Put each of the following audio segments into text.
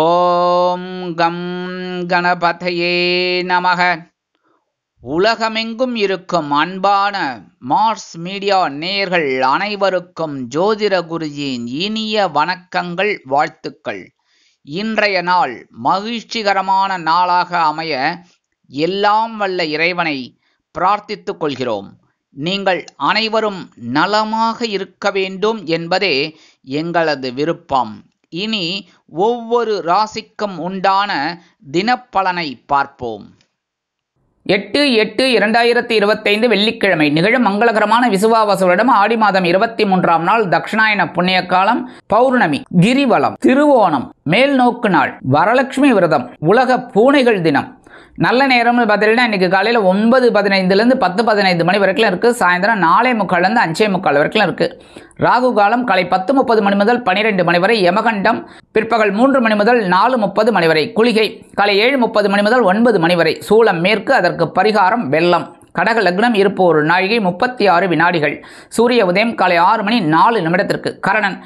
ஓம் come கணபதையே நமக. உலகமெங்கும் இருக்கும் அன்பான மார்ஸ் மீடியா நேயர்கள் அனைவருக்கும் ஜோதிட குருஜியின் இனிய வணக்கங்கள், வாழ்த்துக்கள். இன்றைய நாள் மகிழ்ச்சிகரமான நாளாக அமைய எல்லாம் வல்ல இறைவனை பிரார்த்தித்துக் கொள்கிறோம். நீங்கள் அனைவரும் நலமாக இருக்க வேண்டும் என்பதே எங்களது விருப்பம். இனி ஒவ்வொரு ராசிக்கும் உண்டான தினப்பலனை பார்ப்போம். 8/8/2025 வெள்ளிக்கிழமை நிகழும் மங்களகரமான விசுவாவசு வருடம் ஆடி மாதம் 23ஆம் நாள், தட்சிணாயன புண்ணிய காலம், பௌர்ணமி, கிரிவலம், திருவோணம், மேல் நோக்கு நாள், வரலட்சுமி விரதம், உலக பூனைகள் தினம். நல்ல நேரம்னு பார்த்தீங்கன்னா இன்றைக்கி காலையில் 9:15 10:15 மணி வரைக்கும் இருக்குது. சாயந்தரம் 4:45 5:45 வரைக்கும் இருக்குது. ராகு காலம் காலை 10:30 மணி முதல் 12 மணி வரை. யமகண்டம் பிற்பகல் 3 மணி முதல் 4:30 மணி வரை. குளிகை காலை 7:30 மணி முதல் 9 மணி வரை. சூலம் மேற்கு, அதற்கு பரிகாரம் வெள்ளம். கடக லக்னம், இருப்பு 1 நாழிகை 36 வினாடிகள். சூரிய உதயம் காலை 6:04 கரணன்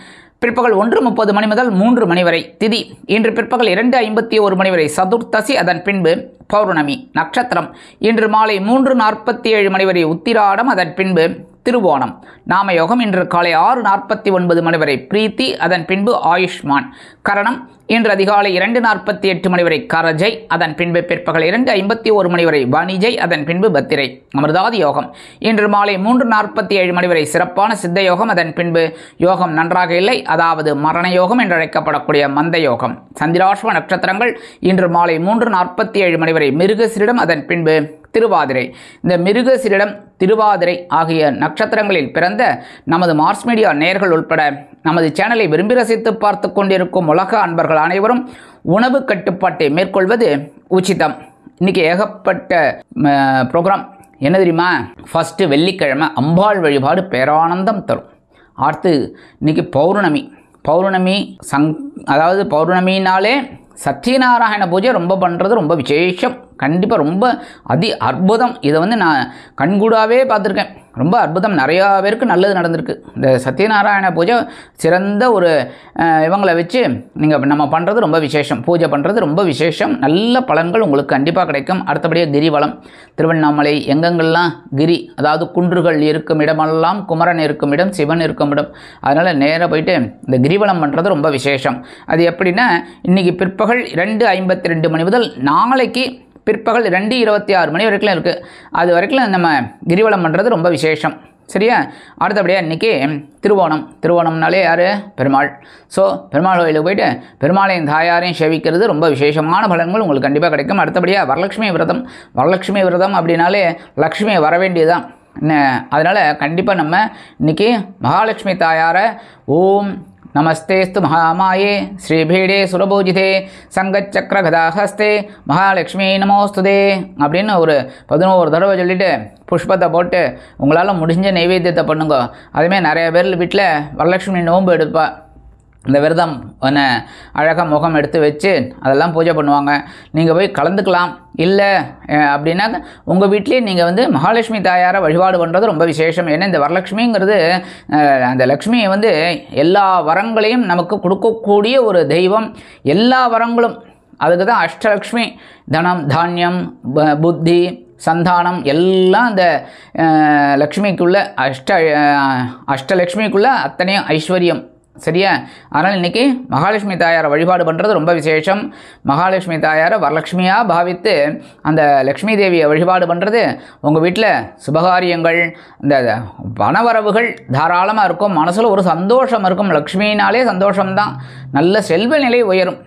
பிற்பகல் 1:30 மணி முதல் 3 மணி வரை. திதி இன்று பிற்பகல் 2:51 மணி வரை சதுர்த்தசி, அதன் பின்பு பௌர்ணமி. நட்சத்திரம் இன்று மாலை 3:47 மணி வரை உத்திராடம், அதன் பின்பு திருவோணம். நாமயோகம் இன்று காலை 6:49 மணி வரை பிரீத்தி, அதன் பின்பு ஆயுஷ்மான். கரணம் இன்று அதிகாலை 2:48 மணி வரை கரஜை, அதன் பின்பு பிற்பகல் 2:51 மணி வரை வணிஜை, அதன் பின்பு பத்திரை. அமிர்தாதி யோகம் இன்று மாலை 3:47 மணி வரை சிறப்பான சித்த யோகம், அதன் பின்பு யோகம் நன்றாக இல்லை, அதாவது மரண யோகம் என்று அழைக்கப்படக்கூடிய மந்த யோகம். சந்திராஷ்வ நட்சத்திரங்கள் இன்று மாலை 3:47 மணி வரை மிருகசிரிடம், அதன் பின்பு திருவாதிரை. இந்த மிருகசிரிடம், திருவாதிரை ஆகிய நட்சத்திரங்களில் பிறந்த நமது மார்ஸ் மீடியா நேயர்கள் உட்பட நமது சேனலை விரும்பி ரசித்து பார்த்து கொண்டிருக்கும் உலக அன்பர்கள் அனைவரும் உணவு கட்டுப்பாட்டை மேற்கொள்வது உச்சிதம். இன்றைக்கி ஏகப்பட்ட ப்ரோக்ராம். என்ன தெரியுமா? ஃபஸ்ட்டு வெள்ளிக்கிழமை அம்பாள் வழிபாடு பேரானந்தம் தரும். அடுத்து இன்றைக்கி பௌர்ணமி அதாவது பௌர்ணமினாலே சத்யநாராயண பூஜை ரொம்ப பண்ணுறது ரொம்ப விசேஷம். கண்டிப்பாக ரொம்ப அற்புதம். இதை நான் கண்கூடாவே பார்த்துருக்கேன். ரொம்ப அற்புதம். நிறையா பேருக்கு நல்லது நடந்திருக்கு. இந்த சத்யநாராயண பூஜை சிறந்த ஒரு இவங்களை வச்சு நம்ம பண்ணுறது ரொம்ப விசேஷம். பூஜை பண்ணுறது ரொம்ப விசேஷம். நல்ல பலன்கள் உங்களுக்கு கண்டிப்பாக கிடைக்கும். அடுத்தபடியாக கிரிவலம். திருவண்ணாமலை எங்கெங்கெல்லாம் கிரி, அதாவது குன்றுகள் இருக்கும் இடமெல்லாம் குமரன் இருக்கும் இடம், சிவன் இருக்கும் இடம். அதனால் நேராக போயிட்டு இந்த கிரிவலம் பண்ணுறது ரொம்ப விசேஷம். அது எப்படின்னா இன்றைக்கி பிற்பகல் 2:52 மணி முதல் நாளைக்கு பிற்பகல் 2:26 மணி வரைக்கும் இருக்குது. அது வரைக்கும் நம்ம கிரிவலம் பண்ணுறது ரொம்ப விசேஷம். சரியா? அடுத்தபடியாக இன்றைக்கி திருவோணம்னாலே யார்? பெருமாள். ஸோ பெருமாள் கோயிலுக்கு போயிட்டு பெருமாளையும் தாயாரையும் சேவிக்கிறது ரொம்ப விசேஷமான பலன்கள் உங்களுக்கு கண்டிப்பாக கிடைக்கும். அடுத்தபடியாக வரலட்சுமி விரதம் அப்படின்னாலே லக்ஷ்மி வர வேண்டியதுதான். அதனால் கண்டிப்பாக நம்ம இன்றைக்கி மகாலட்சுமி தாயாரை ஓம் நமஸ்தேஸ்து மகாமாயே ஸ்ரீபீடே சுரபூஜிதே சங்கச்சக்கர கதாஹஸ்தே மகாலட்சுமி நமோஸ்துதே அப்படின்னு ஒரு 11 தடவை சொல்லிவிட்டு புஷ்பத்தை போட்டு உங்களால் முடிஞ்ச நைவேத்தியத்தை பண்ணுங்க. அதுமாதிரி நிறைய பேர் வீட்டில் வரலட்சுமி நோன்பு எடுப்பா. இந்த விரதம் அழகாக முகம் எடுத்து வச்சு அதெல்லாம் பூஜை பண்ணுவாங்க. நீங்கள் போய் கலந்துக்கலாம். இல்லை அப்படின்னா உங்கள் வீட்லேயே நீங்கள் மகாலட்சுமி தாயாரை வழிபாடு பண்ணுறது ரொம்ப விசேஷம். ஏன்னா இந்த வரலட்சுமிங்கிறது அந்த லக்ஷ்மியை எல்லா வரங்களையும் நமக்கு கொடுக்கக்கூடிய ஒரு தெய்வம். எல்லா வரங்களும் அதுக்கு தான் அஷ்டலக்ஷ்மி. தனம், தானியம், புத்தி, சந்தானம் எல்லாம் அந்த லக்ஷ்மிக்குள்ள அஷ்டலக்ஷ்மிக்குள்ள அத்தனையும் ஐஸ்வர்யம். சரியா? அதனால் இன்றைக்கி மகாலட்சுமி தாயாரை வழிபாடு பண்ணுறது ரொம்ப விசேஷம். மகாலட்சுமி தாயாரை வரலட்சுமியாக பாவித்து அந்த லக்ஷ்மி தேவியை வழிபாடு பண்ணுறது உங்கள் வீட்டில் சுபகாரியங்கள், இந்த பணவரவுகள் தாராளமாக இருக்கும். மனசில் ஒரு சந்தோஷம் இருக்கும். லக்ஷ்மினாலே சந்தோஷம்தான். நல்ல செல்வ நிலை உயரும்.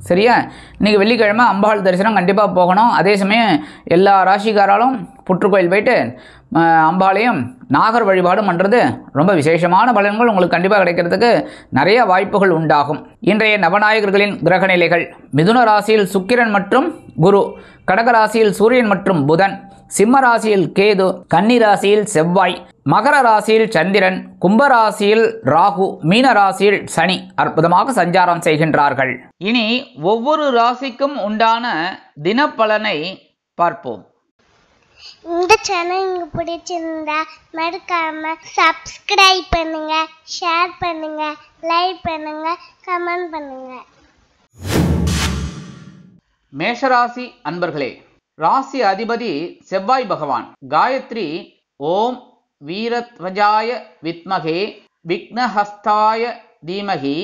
சரியா? இன்றைக்கி வெள்ளிக்கிழமை அம்பாள் தரிசனம் கண்டிப்பாக போகணும். அதே சமயம் எல்லா ராசிக்காராலும் புற்றுக்கோயில் போயிட்டு அம்பாளையும் நாகர் வழிபாடும் பண்ணுறது ரொம்ப விசேஷமான பலன்கள் உங்களுக்கு கண்டிப்பாக கிடைக்கிறதுக்கு நிறைய வாய்ப்புகள் உண்டாகும். இன்றைய நவநாயகர்களின் கிரக நிலைகள்: மிதுன ராசியில் சுக்கிரன் மற்றும் குரு, கடக ராசியில் சூரியன் மற்றும் புதன், சிம்ம ராசியில் கேது, கன்னி ராசியில் செவ்வாய், மகர ராசியில் சந்திரன், கும்பராசியில் ராகு, மீன ராசியில் சனி அற்புதமாக சஞ்சாரம் செய்கின்றார்கள். இனி ஒவ்வொரு ராசிக்கும் உண்டான தினப்பலனை பார்ப்போம். இந்த சேனல் உங்களுக்கு பிடிச்சிருந்தா மறக்காம சப்ஸ்கிரைப் பண்ணுங்க, ஷேர் பண்ணுங்க, லைக் பண்ணுங்க, கமெண்ட் பண்ணுங்க. மேஷராசி அன்பர்களே, ராசி அதிபதி செவ்வாய் பகவான். காயத்ரி ஓம் வீரத்வஜாய வித்மகே விக்னஹஸ்தாய தீமகி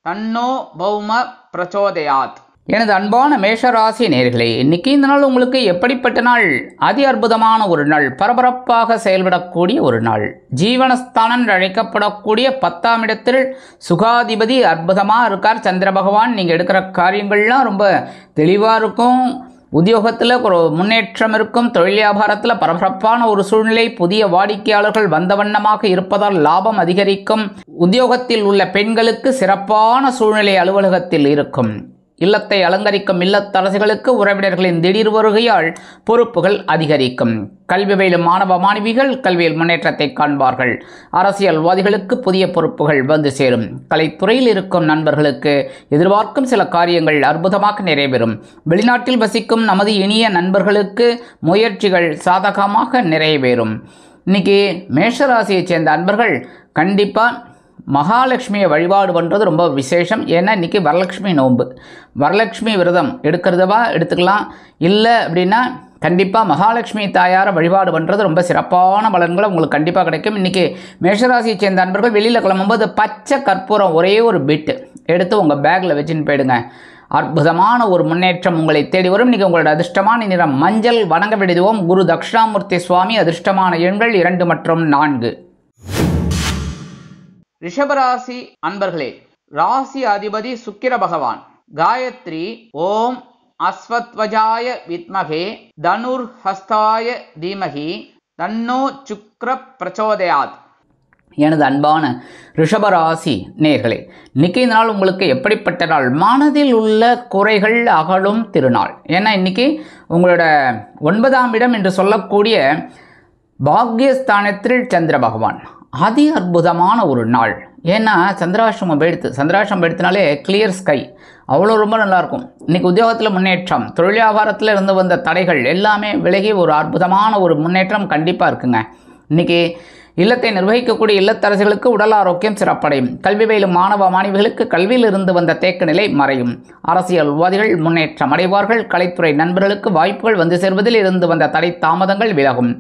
தன்னோ பௌம பிரச்சோதயாத். எனது அன்பான மேஷராசி நேயர்களே, இன்னைக்கு இந்த நாள் உங்களுக்கு எப்படிப்பட்ட நாள்? அதி அற்புதமான ஒரு நாள், பரபரப்பாக செயல்படக்கூடிய ஒரு நாள். ஜீவனஸ்தானம் என்று அழைக்கப்படக்கூடிய 10ஆம் இடத்தில் சுகாதிபதி அற்புதமாக இருக்கார் சந்திர பகவான். நீங்கள் எடுக்கிற காரியங்கள்லாம் ரொம்ப தெளிவாக இருக்கும். உத்தியோகத்தில் ஒரு முன்னேற்றம் இருக்கும். தொழில் வியாபாரத்தில் பரபரப்பான ஒரு சூழ்நிலை. புதிய வாடிக்கையாளர்கள் வந்த வண்ணமாக இருப்பதால் லாபம் அதிகரிக்கும். உத்தியோகத்தில் உள்ள பெண்களுக்கு சிறப்பான சூழ்நிலை அலுவலகத்தில் இருக்கும். இல்லத்தை அலங்கரிக்கும் இல்லத்தரசிகளுக்கு உறவினர்களின் திடீர் வருகையால் பொறுப்புகள் அதிகரிக்கும். கல்வி பயிலும் மாணவ மாணவிகள் கல்வியில் முன்னேற்றத்தை காண்பார்கள். அரசியல்வாதிகளுக்கு புதிய பொறுப்புகள் வந்து சேரும். கலைத்துறையில் இருக்கும் நண்பர்களுக்கு எதிர்பார்க்கும் சில காரியங்கள் அற்புதமாக நிறைவேறும். வெளிநாட்டில் வசிக்கும் நமது இனிய நண்பர்களுக்கு முயற்சிகள் சாதகமாக நிறைவேறும். இன்னைக்கு மேஷராசியைச் சேர்ந்த அன்பர்கள் கண்டிப்பாக மகாலட்சுமியை வழிபாடு பண்ணுறது ரொம்ப விசேஷம். ஏன்னா இன்றைக்கி வரலட்சுமி நோன்பு. வரலட்சுமி விரதம் எடுக்கிறதவா எடுத்துக்கலாம். இல்லை அப்படின்னா கண்டிப்பாக மகாலட்சுமி தாயாரை வழிபாடு பண்ணுறது ரொம்ப சிறப்பான பலன்களை உங்களுக்கு கண்டிப்பாக கிடைக்கும். இன்றைக்கி மேஷராசியை சேர்ந்த அன்பர்கள் வெளியில் கிளம்பும்போது பச்சை கற்பூரம் ஒரே ஒரு பிட்டு எடுத்து உங்கள் பேக்கில் வச்சுன்னு போயிடுங்க. அற்புதமான ஒரு முன்னேற்றம் உங்களை தேடி வரும். இன்றைக்கி உங்களோட அதிர்ஷ்டமான நிறம் மஞ்சள். வணங்க விடுவோம் குரு தட்சிணாமூர்த்தி சுவாமி. அதிர்ஷ்டமான எண்கள் 2 மற்றும் 4. ரிஷபராசி அன்பர்களே, ராசி அதிபதி சுக்கிர பகவான். காயத்ரி ஓம் அஸ்வத்வஜாய வித்மகே தனுர் ஹஸ்தாய தீமகி தன்னோ சுக்ர பிரச்சோதயாத். எனது அன்பான ரிஷபராசி நேயர்களே, இன்னைக்கு இந்த நாள் உங்களுக்கு எப்படிப்பட்ட நாள்? மனதில் உள்ள குறைகள் அகலும் திருநாள். ஏன்னா இன்னைக்கு உங்களோட 9ஆம் இடம் என்று சொல்லக்கூடிய பாக்யஸ்தானத்தில் சந்திர பகவான். அதி அற்புதமான ஒரு நாள். ஏன்னா சந்திராஷ்டிரமம் எடுத்தினாலே கிளியர் ஸ்கை, அவ்வளோ ரொம்ப நல்லாயிருக்கும். இன்றைக்கி உத்தியோகத்தில் முன்னேற்றம், தொழில் வியாபாரத்தில் இருந்து வந்த தடைகள் எல்லாமே விலகி ஒரு அற்புதமான ஒரு முன்னேற்றம் கண்டிப்பாக இருக்குங்க. இன்றைக்கி இல்லத்தை நிர்வகிக்கக்கூடிய இல்லத்தரசிகளுக்கு உடல் ஆரோக்கியம் சிறப்படையும். கல்வி பயிலும் மாணவ மாணவிகளுக்கு கல்வியில் இருந்து வந்த தேக்க நிலை மறையும். அரசியல்வாதிகள் முன்னேற்றம் அடைவார்கள். கலைத்துறை நண்பர்களுக்கு வாய்ப்புகள் வந்து சேர்வதில் இருந்து வந்த தடை தாமதங்கள் விலகும்.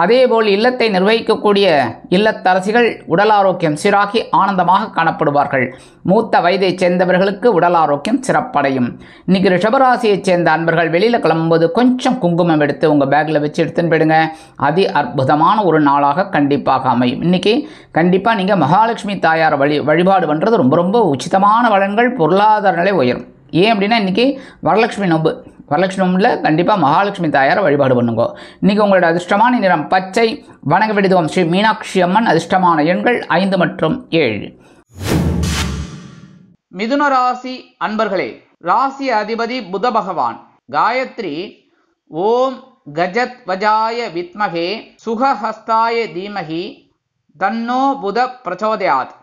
அதேபோல் இல்லத்தை நிர்வகிக்கக்கூடிய இல்லத்தரசிகள் உடல் ஆரோக்கியம் சீராகி ஆனந்தமாக காணப்படுவார்கள். மூத்த வயதைச் சேர்ந்தவர்களுக்கு உடல் ஆரோக்கியம் சிறப்படையும். இன்றைக்கி ரிஷபராசியைச் சேர்ந்த அன்பர்கள் வெளியில் கிளம்பும்போது கொஞ்சம் குங்குமம் எடுத்து உங்கள் பேக்கில் வச்சு எடுத்துன்னு போயிடுங்க. அதி அற்புதமான ஒரு நாளாக கண்டிப்பாக அமையும். இன்றைக்கி கண்டிப்பாக நீங்கள் மகாலட்சுமி தாயார் வழிபாடு பண்ணுறது ரொம்ப ரொம்ப உச்சிதமான பலன்கள். பொருளாதார நிலை உயரும். ஏன் அப்படின்னா இன்றைக்கி வரலட்சுமி நோன்பு. வரலட்சுமி நோம்பில் கண்டிப்பாக மகாலட்சுமி தாயாரை வழிபாடு பண்ணுங்க. இன்றைக்கி உங்களோட அதிர்ஷ்டமான நிறம் பச்சை. வணங்க விடுவோம் ஸ்ரீ மீனாட்சி அம்மன். அதிர்ஷ்டமான எண்கள் 5 மற்றும் 7. மிதுன ராசி அன்பர்களே, ராசி அதிபதி புத பகவான். காயத்ரி ஓம் கஜத்வஜாய வித்மகே சுகஹஸ்தாய தீமகி தன்னோ புத பிரச்சோதயாத்.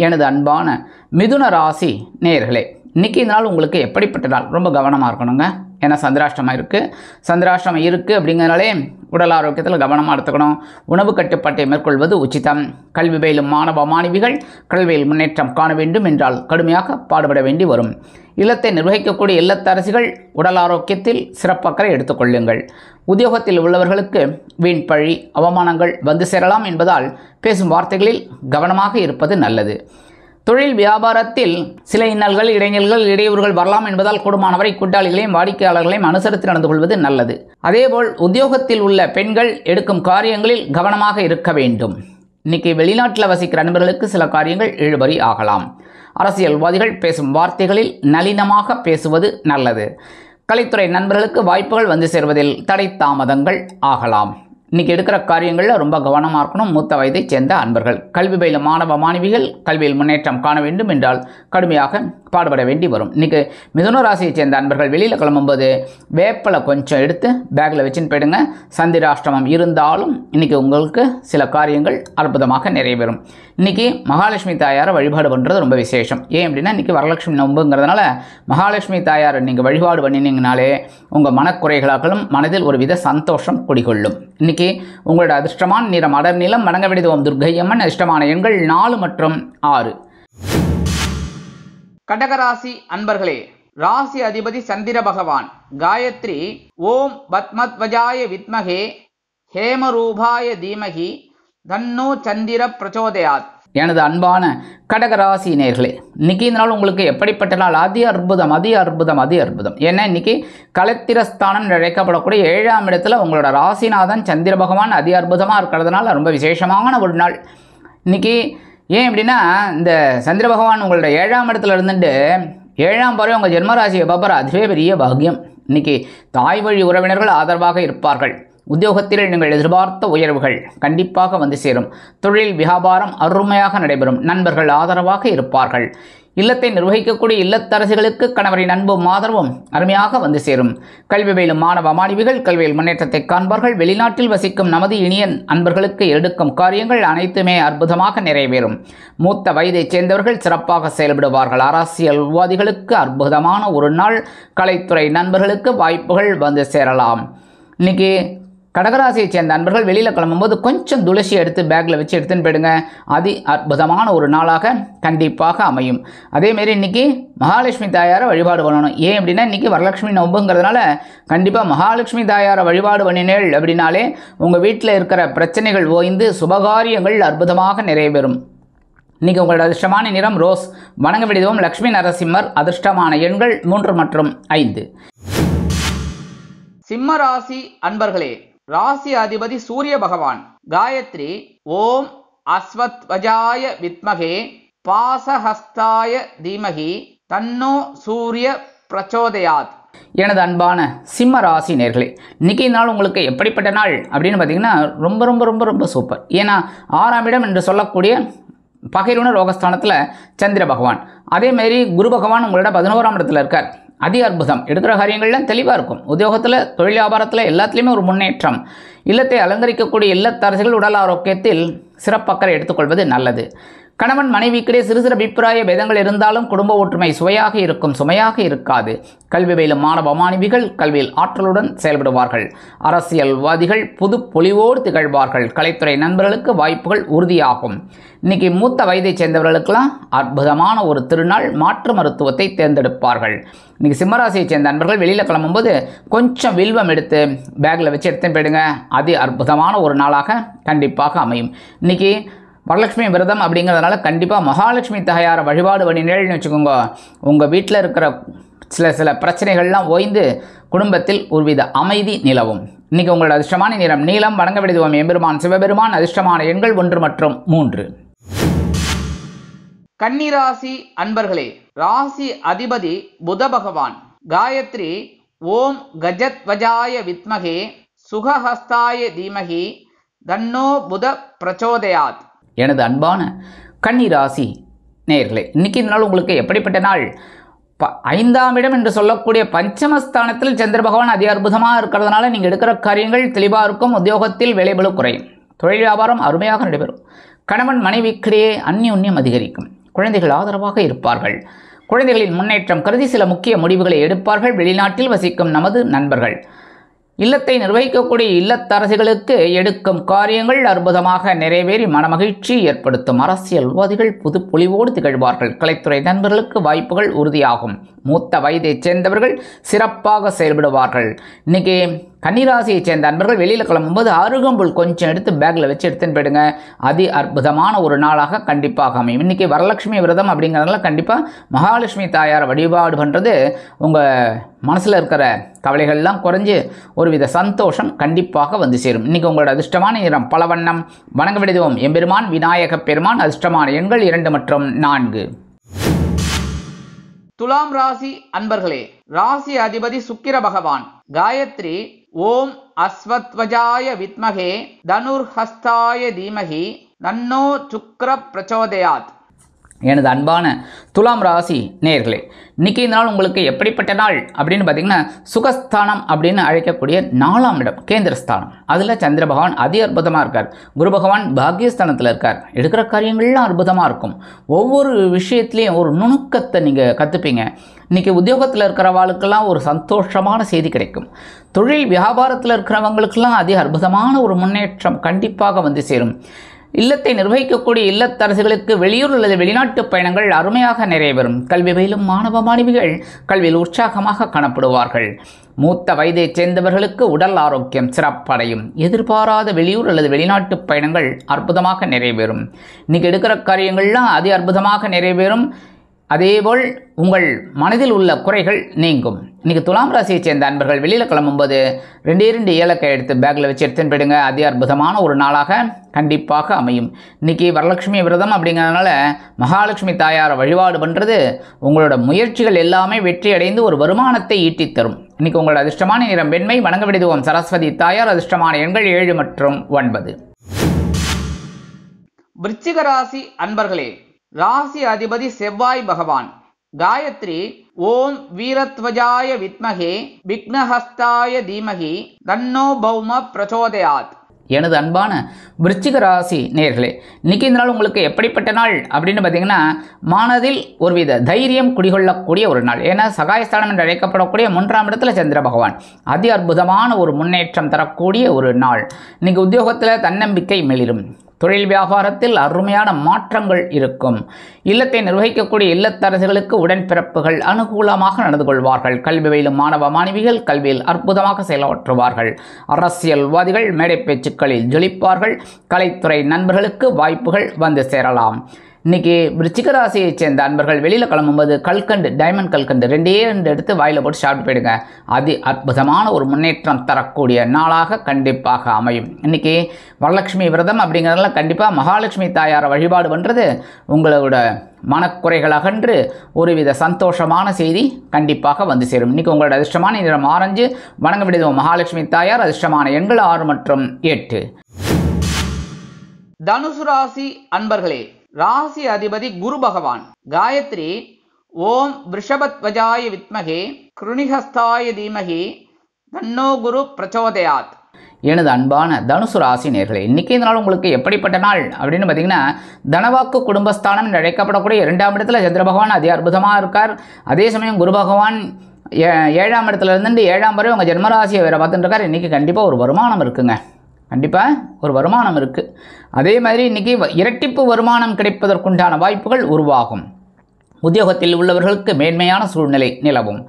எனது அன்பான மிதுன ராசி நேயர்களே, இன்றைக்கி இந்த நாள் உங்களுக்கு எப்படிப்பட்ட நாள்? ரொம்ப கவனமாக இருக்கணுங்க. ஏன்னா சந்திராஷ்டமம் இருக்குது அப்படிங்கிறனாலே உடல் ஆரோக்கியத்தில் கவனமாக எடுத்துக்கணும். உணவு கட்டுப்பாட்டை மேற்கொள்வது உச்சிதம். கல்வி பயிலும் மாணவ மாணவிகள் கல்வியில் முன்னேற்றம் காண வேண்டும் என்றால் கடுமையாக பாடுபட வேண்டி வரும். இல்லத்தை நிர்வகிக்கக்கூடிய இல்லத்தரசிகள் உடல் ஆரோக்கியத்தில் சிறப்பக்கறை எடுத்துக்கொள்ளுங்கள். உத்தியோகத்தில் உள்ளவர்களுக்கு வீண் பழி அவமானங்கள் வந்து சேரலாம் என்பதால் பேசும் வார்த்தைகளில் கவனமாக இருப்பது நல்லது. தொழில் வியாபாரத்தில் சில இன்னல்கள் இடையூறுகள் வரலாம் என்பதால் கூடுமானவரை கூட்டாளிகளையும் வாடிக்கையாளர்களையும் அனுசரித்து நடந்து கொள்வது நல்லது. அதேபோல் உத்தியோகத்தில் உள்ள பெண்கள் எடுக்கும் காரியங்களில் கவனமாக இருக்க வேண்டும். இன்னைக்கு வெளிநாட்டில் வசிக்கிற நண்பர்களுக்கு சில காரியங்கள் இழுபறி ஆகலாம். அரசியல்வாதிகள் பேசும் வார்த்தைகளில் நளினமாக பேசுவது நல்லது. கலைத்துறை நண்பர்களுக்கு வாய்ப்புகள் வந்து சேர்வதில் தடை தாமதங்கள் ஆகலாம். இன்றைக்கி எடுக்கிற காரியங்களில் ரொம்ப கவனமாக இருக்கணும். மூத்த வயதைச் சேர்ந்த அன்பர்கள் கல்வி பயிலும் மாணவ மாணவிகள் கல்வியில் முன்னேற்றம் காண வேண்டும் என்றால் கடுமையாக பாடுபட வேண்டி வரும். இன்றைக்கி மிதுன ராசியைச் சேர்ந்த அன்பர்கள் வெளியில் கிளம்பும்போது வேப்பலை கொஞ்சம் எடுத்து பேக்கில் வச்சுன்னு போயிடுங்க. சந்திராஷ்டமம் இருந்தாலும் இன்றைக்கி உங்களுக்கு சில காரியங்கள் அற்புதமாக நிறைவேறும். இன்றைக்கி மகாலட்சுமி தாயாரை வழிபாடு பண்ணுறது ரொம்ப விசேஷம். ஏன் அப்படின்னா இன்றைக்கி வரலட்சுமி நோம்புங்கிறதுனால மகாலட்சுமி தாயாரை நீங்கள் வழிபாடு பண்ணினீங்கனாலே உங்கள் மனக்குறைகளாக்களும் மனதில் ஒரு வித சந்தோஷம் குடிகொள்ளும். இன்றைக்கி உங்களோட அதிர்ஷ்டமான நிறம் அடர் நிலம். வணங்க விடுவோம் துர்க்கையம்மன். அதிர்ஷ்டமான எண்கள் 4 மற்றும் 6. கடகராசி அன்பர்களே, ராசி அதிபதி சந்திர பகவான். காயத்ரி ஓம் பத்மத்வஜாய வித்மகே ஹேமரூபாய தீமகி தன்னோ சந்திர பிரச்சோதயாத். எனது அன்பான கடகராசி நேர்களே, இன்னைக்கு இந்த நாள் உங்களுக்கு எப்படிப்பட்ட நாள்? அதி அற்புதம், அதி அற்புதம், அதி அற்புதம். ஏன்னா இன்னைக்கு களத்திரஸ்தானம் அழைக்கப்படக்கூடிய 7ஆம் இடத்துல உங்களோட ராசிநாதன் சந்திர பகவான் அதி அற்புதமாக இருக்கிறதுனால ரொம்ப விசேஷமான ஒரு நாள் இன்னைக்கு. ஏன் அப்படின்னா இந்த சந்திர பகவான் உங்களோட 7ஆம் இடத்துல இருந்துட்டு 7ஆம் பார்வை உங்கள் ஜென்மராசியை பார்ப்பார். அதுவே பெரிய பாக்கியம். இன்னைக்கு தாய் வழி உறவினர்கள் ஆதரவாக இருப்பார்கள். உத்தியோகத்தில் நீங்கள் எதிர்பார்த்த உயர்வுகள் கண்டிப்பாக வந்து சேரும். தொழில் வியாபாரம் அருமையாக நடைபெறும். நண்பர்கள் ஆதரவாக இருப்பார்கள். இல்லத்தை நிர்வகிக்கக்கூடிய இல்லத்தரசிகளுக்கு கணவரின் அன்பும் ஆதரவும் அருமையாக வந்து சேரும். கல்வி பயிலும் மாணவ மாணவிகள் கல்வியில் முன்னேற்றத்தை காண்பார்கள். வெளிநாட்டில் வசிக்கும் நமது இனிய அன்பர்களுக்கு எடுக்கும் காரியங்கள் அனைத்துமே அற்புதமாக நிறைவேறும். மூத்த வயதைச் சேர்ந்தவர்கள் சிறப்பாக செயல்படுவார்கள். அரசியல்வாதிகளுக்கு அற்புதமான ஒரு நாள். கலைத்துறை நண்பர்களுக்கு வாய்ப்புகள் வந்து சேரலாம். இன்னைக்கு கடகராசியை சேர்ந்த நண்பர்கள் வெளியில் கிளம்பும்போது கொஞ்சம் துளசி எடுத்து பேக்கில் வச்சு எடுத்துன்னு போயிடுங்க. அதி அற்புதமான ஒரு நாளாக கண்டிப்பாக அமையும். அதேமாரி இன்றைக்கி மகாலட்சுமி தாயாரை வழிபாடு பண்ணணும். ஏன் அப்படின்னா இன்றைக்கி வரலட்சுமி நோம்புங்கிறதுனால கண்டிப்பாக மகாலட்சுமி தாயாரை வழிபாடு பண்ணினேள் அப்படின்னாலே உங்கள் வீட்டில் இருக்கிற பிரச்சனைகள் ஓய்ந்து சுபகாரியங்கள் அற்புதமாக நிறைவேறும். இன்றைக்கி உங்களோட அதிர்ஷ்டமான நிறம் ரோஸ். வணங்க விடுவோம் லக்ஷ்மி நரசிம்மர். அதிர்ஷ்டமான எண்கள் 3 மற்றும் 5. சிம்ம ராசி அன்பர்களே, ராசி அதிபதி சூரிய பகவான். காயத்ரி ஓம் அஸ்வத்வஜாய வித்மகே பாசஹஸ்தாய தீமகி தன்னோ சூரிய பிரச்சோதயாத். எனது அன்பான சிம்ம ராசி நேர்களே, இன்றைக்கி நாள் உங்களுக்கு எப்படிப்பட்ட நாள் அப்படின்னு பார்த்தீங்கன்னா ரொம்ப ரொம்ப ரொம்ப ரொம்ப சூப்பர். ஏன்னா 6ஆம் இடம் என்று சொல்லக்கூடிய பகைருண ரோகஸ்தானத்தில் சந்திர பகவான், அதேமாரி குரு பகவான் உங்களோட 11ஆம் இடத்துல இருக்கார். அதி அற்புதம். எடுக்கிற காரியங்கள்லாம் தெளிவாக இருக்கும். உத்தியோகத்தில் தொழில் வியாபாரத்தில் எல்லாத்துலேயுமே ஒரு முன்னேற்றம். இல்லத்தை அலங்கரிக்கக்கூடிய இல்லத்தரசிகள் உடல் ஆரோக்கியத்தில் சிறப்பக்கறை எடுத்துக்கொள்வது நல்லது. கணவன் மனைவிக்கிடையே சிறு சிறு அபிப்பிராய பேதங்கள் இருந்தாலும் குடும்ப ஒற்றுமை சுவையாக இருக்கும், சுமையாக இருக்காது. கல்வி பயிலும் மாணவ மாணவிகள் கல்வியில் ஆற்றலுடன் செயல்படுவார்கள். அரசியல்வாதிகள் புது பொலிவோடு திகழ்வார்கள். கலைத்துறை நண்பர்களுக்கு வாய்ப்புகள் உறுதியாகும். இன்னைக்கு மூத்த வயதைச் சேர்ந்தவர்களுக்கெல்லாம் அற்புதமான ஒரு திருநாள். மாற்று மருத்துவத்தை தேர்ந்தெடுப்பார்கள். இன்றைக்கி சிம்மராசியை சேர்ந்த நண்பர்கள் வெளியில் கிளம்பும்போது கொஞ்சம் வில்வம் எடுத்து பேக்கில் வச்சு எடுத்துன்னு போயிடுங்க. அதி அற்புதமான ஒரு நாளாக கண்டிப்பாக அமையும். இன்றைக்கி வரலட்சுமி விரதம் அப்படிங்கிறதுனால கண்டிப்பாக மகாலட்சுமி தாயாரை வழிபாடு பண்ணினேன்னு வச்சுக்கோங்க. உங்கள் வீட்டில் இருக்கிற சில பிரச்சனைகள்லாம் ஓய்ந்து குடும்பத்தில் ஒருவித அமைதி நிலவும். இன்றைக்கி உங்களோட அதிர்ஷ்டமான நிறம் நீலம். வணங்க விடுவோம் எம்பெருமான் சிவபெருமான். அதிர்ஷ்டமான எண்கள் 1 மற்றும் 3. கன்னிராசி அன்பர்களே, ராசி அதிபதி புத பகவான். காயத்ரி ஓம் கஜத்வஜாய வித்மகே சுகஹஸ்தாய தீமகி தன்னோ புத பிரச்சோதயாத். எனது அன்பான கன்னிராசி நேயர்களே, இன்றைக்கி இந்த நாள் உங்களுக்கு எப்படிப்பட்ட நாள்? 5ஆம் இடம் என்று சொல்லக்கூடிய பஞ்சமஸ்தானத்தில் சந்திர பகவான் அதி அற்புதமாக இருக்கிறதுனால நீங்கள் எடுக்கிற காரியங்கள் தெளிவாக இருக்கும். உத்தியோகத்தில் வேலைபளு குறையும். தொழில் வியாபாரம் அருமையாக நடைபெறும். கணவன் மனைவிக்கிடையே அந்யோன்யம் அதிகரிக்கும். குழந்தைகள் ஆதரவாக இருப்பார்கள். குழந்தைகளின் முன்னேற்றம் கருதி சில முக்கிய முடிவுகளை எடுப்பார்கள். வெளிநாட்டில் வசிக்கும் நமது நண்பர்கள் இல்லத்தை நிர்வகிக்கக்கூடிய இல்லத்தரசிகளுக்கு எடுக்கும் காரியங்கள் அற்புதமாக நிறைவேறி மனமகிழ்ச்சி ஏற்படுத்தும். அரசியல்வாதிகள் புது பொலிவோடு திகழ்வார்கள். கலைத்துறை நண்பர்களுக்கு வாய்ப்புகள் உறுதியாகும். மூத்த வயதைச் சேர்ந்தவர்கள் சிறப்பாக செயல்படுவார்கள். இன்றைக்கி கன்னிராசியைச் சேர்ந்த நண்பர்கள் வெளியில் கிளம்பும்போது அருகம்புல் கொஞ்சம் எடுத்து பேக்கில் வச்சு எடுத்துன்னு போயிடுங்க. அதி அற்புதமான ஒரு நாளாக கண்டிப்பாக அமையும். இன்றைக்கி வரலட்சுமி விரதம் அப்படிங்கிறதுனால கண்டிப்பாக மகாலட்சுமி தாயாரை வழிபாடு பண்ணுறது உங்கள் மனசில் இருக்கிற கவலைகள்லாம் குறைஞ்சி ஒருவித சந்தோஷம் கண்டிப்பாக வந்து சேரும். இன்றைக்கி உங்களோட அதிர்ஷ்டமான நிறம் பலவண்ணம். வணங்க விடுவோம் எம்பெருமான் விநாயக பெருமான். அதிர்ஷ்டமான எண்கள் 2 மற்றும் 4. துலாம் ராசி அன்பர்களே, ராசி அதிபதி சுக்கிர பகவான். காயத்ரி ஓம் அஸ்வத்வஜாய வித்மகே தனுர்ஹஸ்தாய தீமகி தன்னோ சுக்கிர பிரச்சோதயாத். எனது அன்பான துலாம் ராசி நேயர்களே, இன்றைக்கி இந்த நாள் உங்களுக்கு எப்படிப்பட்ட நாள் அப்படின்னு பார்த்தீங்கன்னா சுகஸ்தானம் அப்படின்னு அழைக்கக்கூடிய 4ஆம் இடம் கேந்திரஸ்தானம். அதில் சந்திர பகவான் அதி அற்புதமாக இருக்கார். குரு பகவான் பாக்கியஸ்தானத்தில் இருக்கார். எடுக்கிற காரியங்கள்லாம் அற்புதமாக இருக்கும். ஒவ்வொரு விஷயத்துலேயும் ஒரு நுணுக்கத்தை நீங்கள் கற்றுப்பீங்க. இன்றைக்கி உத்தியோகத்தில் இருக்கிறவாளுக்கெல்லாம் ஒரு சந்தோஷமான செய்தி கிடைக்கும். தொழில் வியாபாரத்தில் இருக்கிறவங்களுக்கெல்லாம் அதி அற்புதமான ஒரு முன்னேற்றம் கண்டிப்பாக வந்து சேரும். இல்லத்தை நிர்வகிக்கக்கூடிய இல்லத்தரசுகளுக்கு வெளியூர் அல்லது வெளிநாட்டு பயணங்கள் அருமையாக நிறைவேறும். கல்வி பயிலும் மாணவ மாணவிகள் கல்வியில் உற்சாகமாக காணப்படுவார்கள். மூத்த வயதைச் சேர்ந்தவர்களுக்கு உடல் ஆரோக்கியம் சிறப்படையும். எதிர்பாராத வெளியூர் அல்லது வெளிநாட்டு பயணங்கள் அற்புதமாக நிறைவேறும். இன்னைக்கு எடுக்கிற காரியங்கள்லாம் அதி அற்புதமாக நிறைவேறும். அதேபோல் உங்கள் மனதில் உள்ள குறைகள் நீங்கும். இன்றைக்கி துலாம் ராசியை சேர்ந்த அன்பர்கள் வெளியில் கிளம்பும்போது 2 ஏலக்காய் எடுத்து பேக்கில் வச்சு எடுத்துன்னு போயிடுங்க. அதி அற்புதமான ஒரு நாளாக கண்டிப்பாக அமையும். இன்றைக்கி வரலட்சுமி விரதம் அப்படிங்கிறதுனால மகாலட்சுமி தாயாரை வழிபாடு பண்ணுறது உங்களோட முயற்சிகள் எல்லாமே வெற்றி அடைந்து ஒரு வருமானத்தை ஈட்டித் தரும். இன்றைக்கி உங்களோட அதிர்ஷ்டமான நிறம் வெண்மை. வணங்க விடுவோம் சரஸ்வதி தாயார். அதிர்ஷ்டமான எண்கள் 7 மற்றும் 9. விருச்சிக ராசி அன்பர்களே, ராசி அதிபதி செவ்வாய் பகவான். காயத்ரி ஓம் வீரத்வஜாய வித்மகே விக்னஹஸ்தாய தீமகி தன்னோ பௌம பிரச்சோதயாத். எனது அன்பான விருச்சிக ராசி நேயர்களே, இன்னைக்கு இந்த நாள் உங்களுக்கு எப்படிப்பட்ட நாள் அப்படின்னு பார்த்தீங்கன்னா, மனதில் ஒருவித தைரியம் குடிகொள்ளக்கூடிய ஒரு நாள். ஏன்னா சகாயஸ்தானம் என்று அழைக்கப்படக்கூடிய 3ஆம் இடத்துல சந்திர பகவான் அதி அற்புதமான ஒரு முன்னேற்றம் தரக்கூடிய ஒரு நாள். இன்னைக்கு உத்தியோகத்தில் தன்னம்பிக்கை மெளிரும். தொழில் வியாபாரத்தில் அருமையான மாற்றங்கள் இருக்கும். இல்லத்தை நிர்வகிக்கக்கூடிய இல்லத்தரசுகளுக்கு உடன்பிறப்புகள் அனுகூலமாக நடந்து கொள்வார்கள். கல்வி பயிலும் மாணவ மாணவிகள் கல்வியில் அற்புதமாக செயலாற்றுவார்கள். அரசியல்வாதிகள் மேடை பேச்சுக்களில் ஜொலிப்பார்கள். கலைத்துறை நண்பர்களுக்கு வாய்ப்புகள் வந்து சேரலாம். இன்றைக்கி விருச்சிக ராசியை சேர்ந்த அன்பர்கள் வெளியில் கிளம்பும்போது கல்கண்டு, டைமண்ட் கல்கண்டு 2 எடுத்து வாயில் போட்டு சாப்பிட்டு போயிடுங்க. அதி அற்புதமான ஒரு முன்னேற்றம் தரக்கூடிய நாளாக கண்டிப்பாக அமையும். இன்றைக்கி வரலட்சுமி விரதம் அப்படிங்கிறதுல கண்டிப்பாக மகாலட்சுமி தாயாரை வழிபாடு பண்ணுறது உங்களோட மனக்குறைகள் அகன்று ஒருவித சந்தோஷமான செய்தி கண்டிப்பாக வந்து சேரும். இன்றைக்கி உங்களோட அதிர்ஷ்டமான நிறம் ஆரஞ்சு. வணங்க விடுவோம் மகாலட்சுமி தாயார். அதிர்ஷ்டமான எண்கள் 6 மற்றும் 8. தனுசு ராசி அன்பர்களே, ராசி அதிபதி குரு பகவான். காயத்ரி ஓம் விருஷபத்வஜாய வித்மகே கிருணிஹஸ்தாய தீமகி தன்னோ குரு பிரச்சோதயாத். எனது அன்பான தனுசு ராசி நேயர்களே, இன்றைக்கி இந்த நாள் உங்களுக்கு எப்படிப்பட்ட நாள் அப்படின்னு பார்த்தீங்கன்னா, தனவாக்கு குடும்பஸ்தானம் என்று அழைக்கப்படக்கூடிய 2ஆம் இடத்துல சந்திர பகவான் அதி அற்புதமாக இருக்கார். அதே சமயம் குரு பகவான் 7ஆம் இடத்துல இருந்துட்டு 7ஆம் வரை உங்கள் ஜென்மராசியை வேறு பார்த்துட்டு இருக்கார். இன்றைக்கி கண்டிப்பாக ஒரு வருமானம் இருக்குங்க. கண்டிப்பாக ஒரு வருமானம் இருக்குது. அதே மாதிரி இன்றைக்கி இரட்டிப்பு வருமானம் கிடைப்பதற்குண்டான வாய்ப்புகள் உருவாகும். உத்தியோகத்தில் உள்ளவர்களுக்கு மேன்மையான சூழ்நிலை நிலவும்.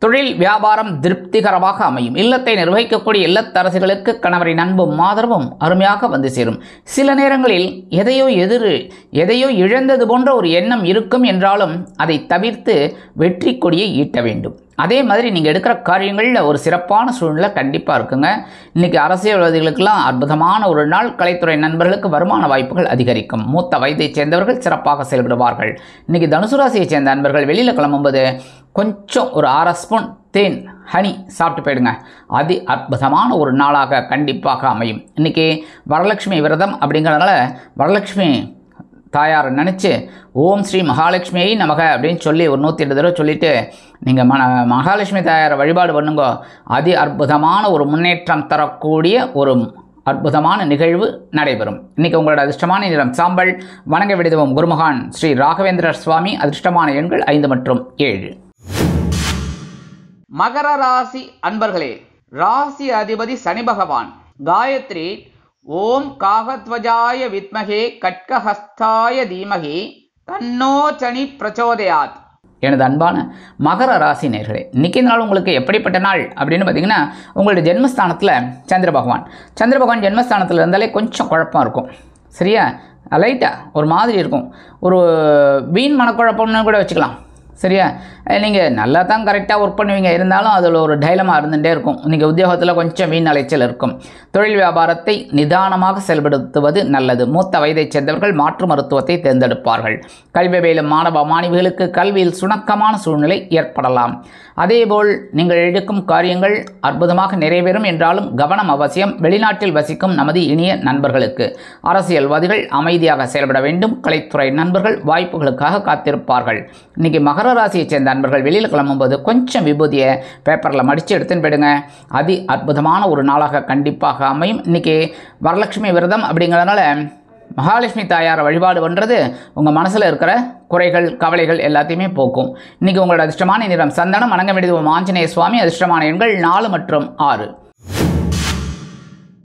தொழில் வியாபாரம் திருப்திகரமாக அமையும். இல்லத்தை நிர்வகிக்கக்கூடிய இல்லத்தரசுகளுக்கு கணவரின் அன்பும் ஆதரவும் அருமையாக வந்து சேரும். சில நேரங்களில் எதையோ இழந்தது போன்ற ஒரு எண்ணம் இருக்கும் என்றாலும் அதை தவிர்த்து வெற்றி கொடியை ஈட்ட வேண்டும். அதே மாதிரி நீங்கள் எடுக்கிற காரியங்களில் ஒரு சிறப்பான சூழ்நிலை கண்டிப்பாக இருக்குங்க. இன்றைக்கி அரசியல்வாதிகளுக்கெல்லாம் அற்புதமான ஒரு நாள். கலைத்துறை நண்பர்களுக்கு வருமான வாய்ப்புகள் அதிகரிக்கும். மூத்த வயதைச் சேர்ந்தவர்கள் சிறப்பாக செயல்படுவார்கள். இன்றைக்கி தனுசு ராசியை சேர்ந்த நண்பர்கள் வெளியில் கிளம்பும்போது கொஞ்சம் ஒரு 1/2 ஸ்பூன் தேன் ஹனி சாப்பிட்டு போயிடுங்க. அதி அற்புதமான ஒரு நாளாக கண்டிப்பாக அமையும். இன்றைக்கி வரலட்சுமி விரதம் அப்படிங்கிறதுனால வரலட்சுமி தாயாரை நினச்சி ஓம் ஸ்ரீ மகாலட்சுமியை நமக அப்படின்னு சொல்லி ஒரு 108 தடவை சொல்லிவிட்டு நீங்கள் மகாலட்சுமி தாயாரை வழிபாடு பண்ணுங்க. அதி அற்புதமான ஒரு முன்னேற்றம் தரக்கூடிய ஒரு அற்புதமான நிகழ்வு நடைபெறும். இன்றைக்கி உங்களோட அதிர்ஷ்டமான நிறம் சாம்பல். வணங்க விடுவோம் குருமகான் ஸ்ரீ ராகவேந்திர சுவாமி. அதிர்ஷ்டமான எண்கள் 5 மற்றும் 7. மகர ராசி அன்பர்களே, ராசி அதிபதி சனி பகவான். காயத்ரி ஓம் காகத்வஜாய வித்மகே கட்கஹஸ்தாய தீமகி தன்னோ சனி பிரச்சோதயாத். எனது அன்பான மகர ராசி நேயர்களே, இன்றைக்கி நாள் உங்களுக்கு எப்படிப்பட்ட நாள் அப்படின்னு பார்த்தீங்கன்னா, உங்களுடைய ஜென்மஸ்தானத்தில் சந்திர பகவான் ஜென்மஸ்தானத்தில் இருந்தாலே கொஞ்சம் குழப்பம் இருக்கும். சரியா? லைட்டாக ஒரு மாதிரி இருக்கும். ஒரு வீண் மனக்குழப்பம்னு கூட வச்சுக்கலாம். சரியா? நீங்கள் நல்லா தான் கரெக்டாக ஒர்க் பண்ணுவீங்க, இருந்தாலும் அதில் ஒரு டைலமா இருந்துகிட்டே இருக்கும். நீங்கள் உத்தியோகத்தில் கொஞ்சம் வீண் அலைச்சல் இருக்கும். தொழில் வியாபாரத்தை நிதானமாக செயல்படுத்துவது நல்லது. மூத்த வயதைச் சேர்ந்தவர்கள் மாற்று மருத்துவத்தை தேர்ந்தெடுப்பார்கள். கல்வி பயிலும் மாணவ மாணவிகளுக்கு கல்வியில் சுணக்கமான சூழ்நிலை ஏற்படலாம். அதேபோல் நீங்கள் எடுக்கும் காரியங்கள் அற்புதமாக நிறைவேறும் என்றாலும் கவனம் அவசியம். வெளிநாட்டில் வசிக்கும் நமது இனிய நண்பர்களுக்கு அரசியல்வாதிகள் அமைதியாக செயல்பட வேண்டும். கலைத்துறை நண்பர்கள் வாய்ப்புகளுக்காக காத்திருப்பார்கள். இன்றைக்கி மகர ராசியைச் சேர்ந்த நண்பர்கள் வெளியில் கிளம்பும்போது கொஞ்சம் விபூதியை பேப்பரில் மடித்து எடுத்துன்னு போயிடுங்க. அதி அற்புதமான ஒரு நாளாக கண்டிப்பாக அமையும். இன்றைக்கி வரலட்சுமி விரதம் அப்படிங்கிறதுனால மகாலட்சுமி தாயாரை வழிபாடு பண்ணுறது உங்கள் மனசில் இருக்கிற குறைகள் கவலைகள் எல்லாத்தையுமே போக்கும். இன்றைக்கி உங்களோட அதிர்ஷ்டமான நிறம் சந்தனம். வணங்க வேண்டியது ஆஞ்சநேய சுவாமி. அதிர்ஷ்டமான எண்கள் 4 மற்றும் 6.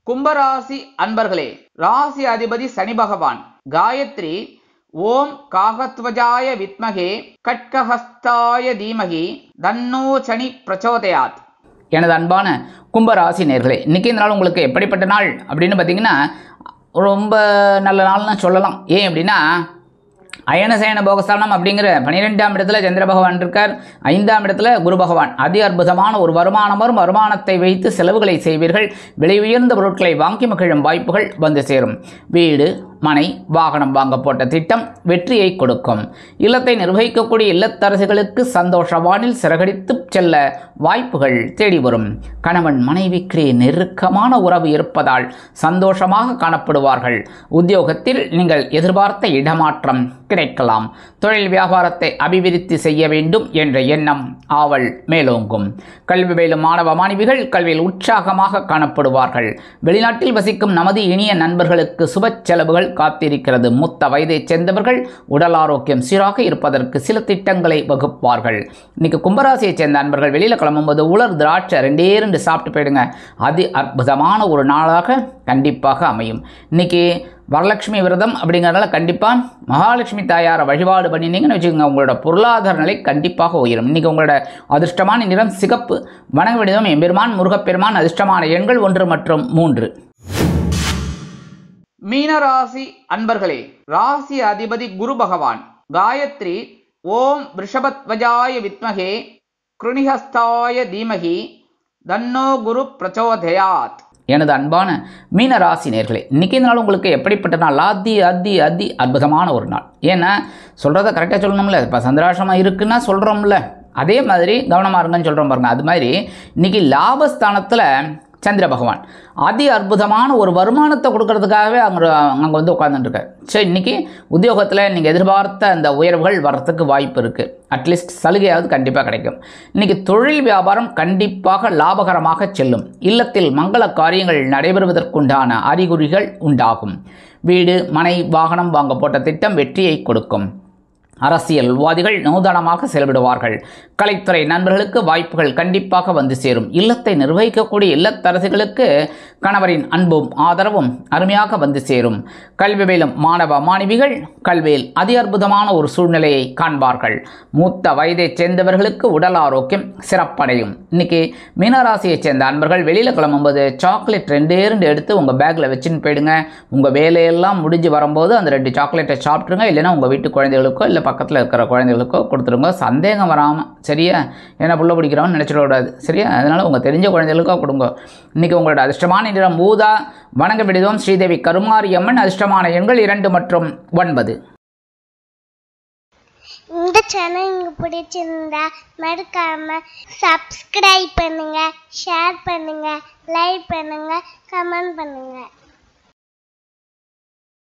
கும்பராசி அன்பர்களே, ராசி அதிபதி சனி பகவான். காயத்ரி ஓம் காகத்வஜாய வித்மகே கட்கஹஸ்தாய தீமகி தன்னோ சனி பிரச்சோதயாத். எனது அன்பான கும்பராசி நேர்களே, இன்றைக்கி இந்த நாள் உங்களுக்கு எப்படிப்பட்ட நாள் அப்படின்னு பார்த்தீங்கன்னா ரொம்ப நல்ல நாள்னு சொல்லலாம். ஏன் அப்படின்னா அயனசயன போகஸ்தானம் அப்படிங்கிற 12ஆம் இடத்துல சந்திர பகவான் இருக்கார். 5ஆம் இடத்துல குரு பகவான். அதி அற்புதமான ஒரு வருமானம் வரும். வருமானத்தை வைத்து செலவுகளை செய்வீர்கள். விலை உயர்ந்த பொருட்களை வாங்கி மகிழும் வாய்ப்புகள் வந்து சேரும். வீடு மனை வாகனம் வாங்க போட்ட திட்டம் வெற்றியை கொடுக்கும். இல்லத்தை நிர்வகிக்கக்கூடிய இல்லத்தரசிகளுக்கு சந்தோஷ வானில் சிறகடித்து செல்ல வாய்ப்புகள் தேடி வரும். கணவன் மனைவிக்கு நெருக்கமான உறவு இருப்பதால் சந்தோஷமாக காணப்படுவார்கள். உத்தியோகத்தில் நீங்கள் எதிர்பார்த்த இடமாற்றம் கிடைக்கலாம். தொழில் வியாபாரத்தை அபிவிருத்தி செய்ய வேண்டும் என்ற எண்ணம் ஆவல் மேலோங்கும். கல்வி பயிலும் மாணவ மாணவிகள் கல்வியில் உற்சாகமாக காணப்படுவார்கள். வெளிநாட்டில் வசிக்கும் நமது இனிய நண்பர்களுக்கு சுப செலவுகள் காத்திருக்கிறது. மூத்த வயதைச் சேர்ந்தவர்கள் உடல் ஆரோக்கியம் சீராக இருப்பதற்கு சில திட்டங்களை வகுப்பார்கள். இன்னைக்கு கும்பராசியை சேர்ந்த நண்பர்கள் வெளியில் கிளம்பும்போது உலர் திராட்சை 2 சாப்பிட்டு போயிடுங்க. அதி அற்புதமான ஒரு நாளாக கண்டிப்பாக அமையும். இன்னைக்கு வரலட்சுமி விரதம் அப்படிங்கிறதுனால கண்டிப்பாக மகாலட்சுமி தாயாரை வழிபாடு பண்ணினீங்கன்னு வச்சுக்கோங்க, உங்களோட பொருளாதார நிலை கண்டிப்பாக உயரும். இன்றைக்கி உங்களோட அதிர்ஷ்டமான நிறம் சிகப்பு. வணங்க விடுதம் எம்பெருமான் முருகப்பெருமான். அதிர்ஷ்டமான எண்கள் 1 மற்றும் 3. மீனராசி அன்பர்களே, ராசி அதிபதி குரு பகவான். காயத்ரி ஓம் ரிஷபத்வஜாய வித்மகே கிருணிஹஸ்தாய தீமகி தன்னோ குரு பிரச்சோதயாத். எனது அன்பான மீனராசி நேர்களே, இன்றைக்கி இந்த நாள் உங்களுக்கு எப்படிப்பட்ட நாள்? அதி அற்புதமான ஒரு நாள். ஏன்னா சொல்கிறத கரெக்டாக சொல்லணும்ல. இப்போ சந்திராசிரமம் இருக்குன்னா சொல்கிறோம்ல, அதே மாதிரி கவனமாக இருங்கன்னு சொல்கிறோம் பாருங்க. அது மாதிரி இன்றைக்கி லாபஸ்தானத்தில் சந்திர பகவான் அதி அற்புதமான ஒரு வருமானத்தை கொடுக்கறதுக்காகவே அங்கே வந்து உட்காந்துட்டுருக்கார். சரி, இன்றைக்கி உத்தியோகத்தில் நீங்கள் எதிர்பார்த்த அந்த உயர்வுகள் வர்றதுக்கு வாய்ப்பு இருக்குது. அட்லீஸ்ட் சலுகையாவது கண்டிப்பாக கிடைக்கும். இன்றைக்கி தொழில் வியாபாரம் கண்டிப்பாக லாபகரமாக செல்லும். இல்லத்தில் மங்கள காரியங்கள் நடைபெறுவதற்குண்டான அறிகுறிகள் உண்டாகும். வீடு மனை வாகனம் வாங்க போட்ட திட்டம் வெற்றியை கொடுக்கும். அரசியல்வாதிகள் நூதனமாக செயல்படுவார்கள். கலைத்துறை நண்பர்களுக்கு வாய்ப்புகள் கண்டிப்பாக வந்து சேரும். இல்லத்தை நிர்வகிக்கக்கூடிய இல்லத்தரசிகளுக்கு கணவரின் அன்பும் ஆதரவும் அருமையாக வந்து சேரும். கல்வி பயிலும் மாணவ மாணவிகள் கல்வியில் அதி அற்புதமான ஒரு சூழ்நிலையை காண்பார்கள். மூத்த வயதைச் சேர்ந்தவர்களுக்கு உடல் ஆரோக்கியம் சிறப்படையும். இன்னைக்கு மீனராசியைச் சேர்ந்த அன்பர்கள் வெளியில் கிளம்பும்போது சாக்லேட் 2 எடுத்து உங்கள் பேக்கில் வச்சுன்னு போயிடுங்க. உங்கள் வேலையெல்லாம் முடிஞ்சு வரும்போது அந்த 2 சாக்லேட்டை சாப்பிட்ருங்க. இல்லைன்னா உங்கள் வீட்டு குழந்தைகளுக்கோ இல்லை பக்கத்தில் இருக்கிற குழந்தைகளுக்கோ கொடுத்துருங்க. சந்தேகம் வராமல், சரியா? ஏன்னா புள்ள பிடிக்கிறோன்னு நினச்சிடக்கூடாது, சரியா? அதனால் உங்கள் தெரிஞ்ச குழந்தைகளுக்கோ கொடுங்க. இன்றைக்கி உங்களோட அதிர்ஷ்டமான நிறம் ஊதா. வணங்க விடுதோம் ஸ்ரீதேவி கருமாரியம்மன். அதிர்ஷ்டமான எண்கள் 2 மற்றும் 9. இந்த சேனல் உங்களுக்கு பிடிச்சிருந்தா மறக்காம சப்ஸ்கிரைப் பண்ணுங்க, ஷேர் பண்ணுங்க, லைக் பண்ணுங்க, கமெண்ட் பண்ணுங்க.